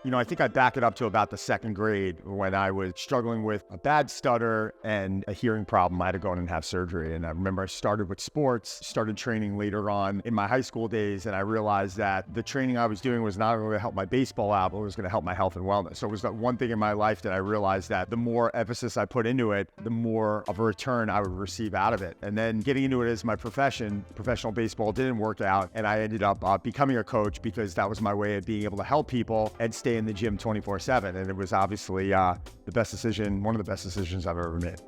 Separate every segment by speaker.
Speaker 1: I think I back it up to about the second grade when I was struggling with a bad stutter and a hearing problem. I had to go in and have surgery. And I remember I started with sports, started training later on in my high school days. And I realized that the training I was doing was not only going to help my baseball out, but it was going to help my health and wellness. So it was that one thing in my life that I realized that the more emphasis I put into it, the more of a return I would receive out of it. And then getting into it as my profession, professional baseball didn't work out. And I ended up becoming a coach because that was my way of being able to help people and stay in the gym 24/7. And it was obviously the best decision, one of the best decisions I've ever made.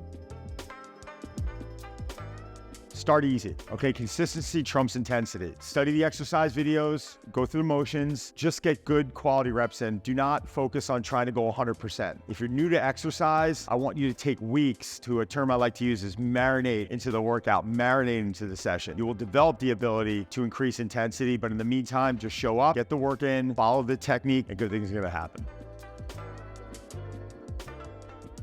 Speaker 1: Start easy, okay? Consistency trumps intensity. Study the exercise videos, go through the motions, just get good quality reps in. Do not focus on trying to go 100%. If you're new to exercise, I want you to take weeks to, a term I like to use is marinate into the workout, marinate into the session. You will develop the ability to increase intensity, but in the meantime, just show up, get the work in, follow the technique, and good things are gonna happen.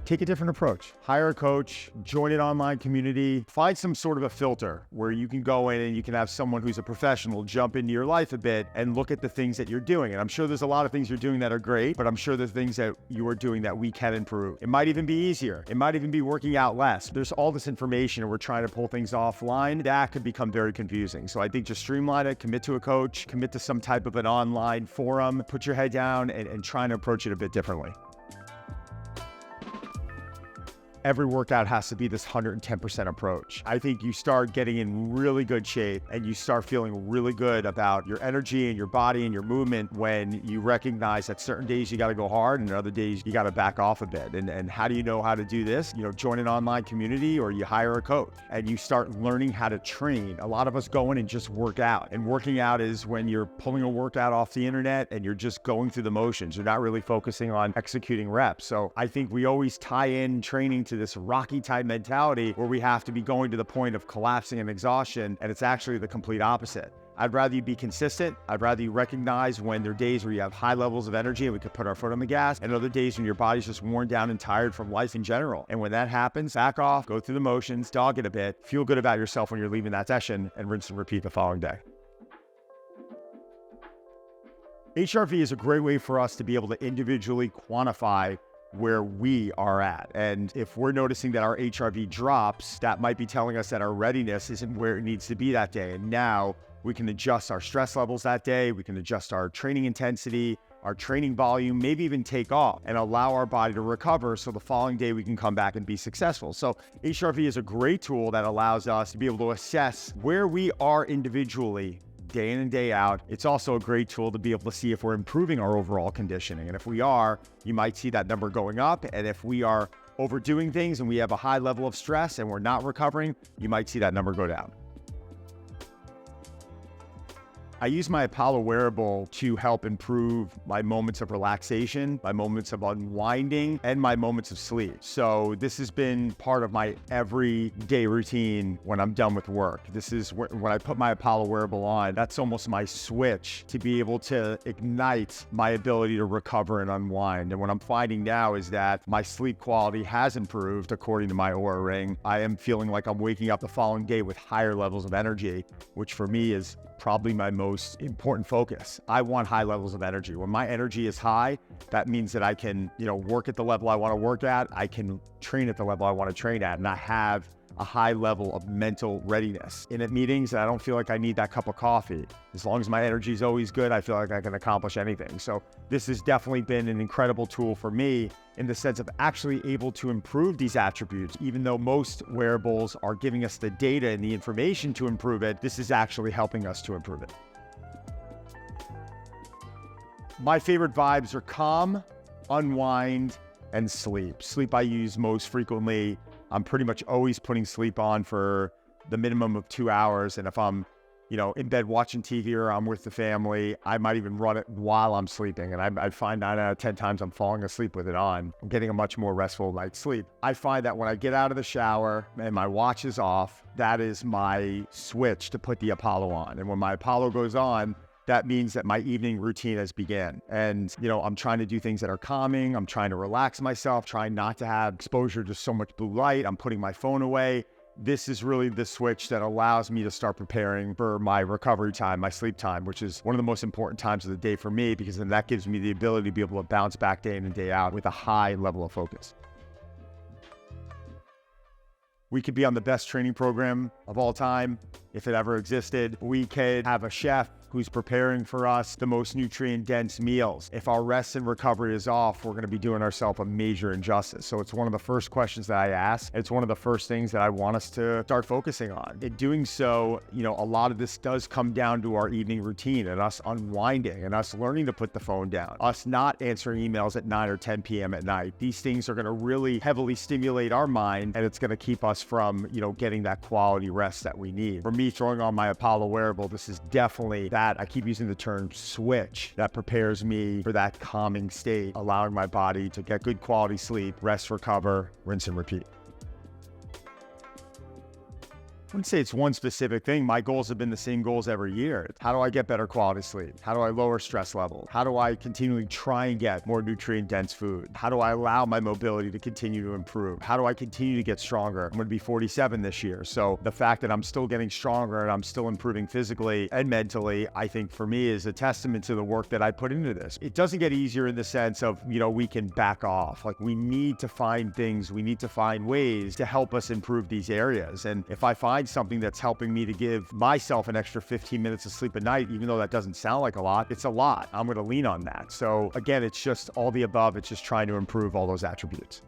Speaker 1: Take a different approach. Hire a coach, join an online community, find some sort of a filter where you can go in and you can have someone who's a professional jump into your life a bit and look at the things that you're doing. And I'm sure there's a lot of things you're doing that are great, but I'm sure there's things that you are doing that we can improve. It might even be easier. It might even be working out less. There's all this information and we're trying to pull things offline. That could become very confusing. So I think just streamline it, commit to a coach, commit to some type of an online forum, put your head down and try and approach it a bit differently. Every workout has to be this 110% approach. I think you start getting in really good shape and you start feeling really good about your energy and your body and your movement when you recognize that certain days you got to go hard and other days you got to back off a bit. And how do you know how to do this? Join an online community or you hire a coach and you start learning how to train. A lot of us go in and just work out. And working out is when you're pulling a workout off the internet and you're just going through the motions. You're not really focusing on executing reps. So I think we always tie in training to this Rocky type mentality where we have to be going to the point of collapsing and exhaustion, and it's actually the complete opposite. I'd rather you be consistent. I'd rather you recognize when there are days where you have high levels of energy and we could put our foot on the gas, and other days when your body's just worn down and tired from life in general. And when that happens, back off, go through the motions, dog it a bit, feel good about yourself when you're leaving that session, and rinse and repeat the following day. HRV is a great way for us to be able to individually quantify where we are at. And if we're noticing that our HRV drops, that might be telling us that our readiness isn't where it needs to be that day. And now we can adjust our stress levels that day. We can adjust our training intensity, our training volume, maybe even take off and allow our body to recover so the following day we can come back and be successful. So HRV is a great tool that allows us to be able to assess where we are individually day in and day out. It's also a great tool to be able to see if we're improving our overall conditioning. And if we are, you might see that number going up. And if we are overdoing things and we have a high level of stress and we're not recovering, you might see that number go down. I use my Apollo wearable to help improve my moments of relaxation, my moments of unwinding, and my moments of sleep. So this has been part of my everyday routine when I'm done with work. This is when I put my Apollo wearable on, that's almost my switch to be able to ignite my ability to recover and unwind. And what I'm finding now is that my sleep quality has improved according to my Oura Ring. I am feeling like I'm waking up the following day with higher levels of energy, which for me is probably my most important focus. I want high levels of energy. When my energy is high, that means that I can, work at the level I want to work at. I can train at the level I want to train at, and I have a high level of mental readiness. In at meetings, I don't feel like I need that cup of coffee. As long as my energy is always good, I feel like I can accomplish anything. So this has definitely been an incredible tool for me in the sense of actually able to improve these attributes. Even though most wearables are giving us the data and the information to improve it, this is actually helping us to improve it. My favorite vibes are calm, unwind, and sleep. Sleep I use most frequently. I'm pretty much always putting sleep on for the minimum of 2 hours. And if I'm, in bed watching TV or I'm with the family, I might even run it while I'm sleeping. And I find 9 out of 10 times I'm falling asleep with it on. I'm getting a much more restful night's sleep. I find that when I get out of the shower and my watch is off, that is my switch to put the Apollo on. And when my Apollo goes on, that means that my evening routine has begun. And, I'm trying to do things that are calming. I'm trying to relax myself, trying not to have exposure to so much blue light. I'm putting my phone away. this is really the switch that allows me to start preparing for my recovery time, my sleep time, which is one of the most important times of the day for me, because then that gives me the ability to be able to bounce back day in and day out with a high level of focus. We could be on the best training program of all time, if it ever existed. We could have a chef who's preparing for us the most nutrient-dense meals. If our rest and recovery is off, we're gonna be doing ourselves a major injustice. So it's one of the first questions that I ask. It's one of the first things that I want us to start focusing on. In doing so, a lot of this does come down to our evening routine and us unwinding and us learning to put the phone down, us not answering emails at 9 or 10 p.m. at night. These things are gonna really heavily stimulate our mind, and it's gonna keep us from, getting that quality rest that we need. For me, throwing on my Apollo wearable, this is definitely that. I keep using the term switch that prepares me for that calming state, allowing my body to get good quality sleep, rest, recover, rinse and repeat. I wouldn't say it's one specific thing. My goals have been the same goals every year. How do I get better quality sleep? How do I lower stress levels? How do I continually try and get more nutrient-dense food? How do I allow my mobility to continue to improve? How do I continue to get stronger? I'm going to be 47 this year. So the fact that I'm still getting stronger and I'm still improving physically and mentally, I think for me is a testament to the work that I put into this. It doesn't get easier in the sense of, we can back off. Like, we need to find things, we need to find ways to help us improve these areas. And if I find something that's helping me to give myself an extra 15 minutes of sleep a night, even though that doesn't sound like a lot, it's a lot. I'm going to lean on that. So again, it's just all the above. It's just trying to improve all those attributes.